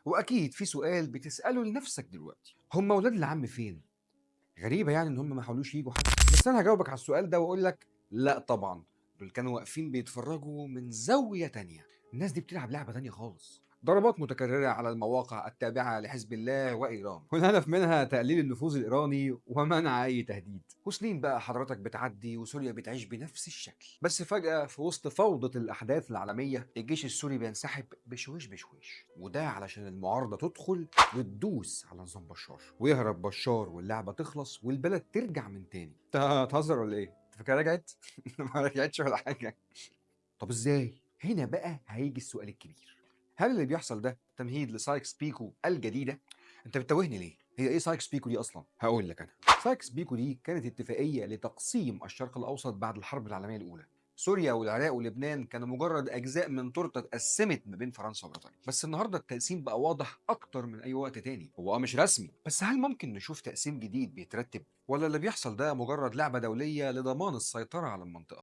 واكيد في سؤال بتساله لنفسك دلوقتي: هم ولاد العم فين؟ غريبه يعني ان هم ما حاولوش يجوا حتى. بس انا هجاوبك على السؤال ده واقول لك لا طبعا، دول كانوا واقفين بيتفرجوا من زاويه تانية. الناس دي بتلعب لعبه تانية خالص، ضربات متكرره على المواقع التابعه لحزب الله وايران، والهدف منها تقليل النفوذ الايراني ومنع اي تهديد. وسنين بقى حضرتك بتعدي وسوريا بتعيش بنفس الشكل، بس فجاه في وسط فوضى الاحداث العالميه الجيش السوري بينسحب بشويش بشويش، وده علشان المعارضه تدخل وتدوس على نظام بشار، ويهرب بشار واللعبه تخلص والبلد ترجع من تاني. انت هتهزر ولا ايه؟ انت فاكرها رجعت؟ ما رجعتش ولا حاجه. طب ازاي؟ هنا بقى هيجي السؤال الكبير: هل اللي بيحصل ده تمهيد لسايكس بيكو الجديده؟ انت بتتوهني ليه؟ هي ايه سايكس بيكو دي اصلا؟ هقول لك انا. سايكس بيكو دي كانت اتفاقيه لتقسيم الشرق الاوسط بعد الحرب العالميه الاولى. سوريا والعراق ولبنان كانوا مجرد اجزاء من تورته اتقسمت ما بين فرنسا وبريطانيا، بس النهارده التقسيم بقى واضح اكتر من اي وقت تاني. هو مش رسمي، بس هل ممكن نشوف تقسيم جديد بيترتب، ولا اللي بيحصل ده مجرد لعبه دوليه لضمان السيطره على المنطقه؟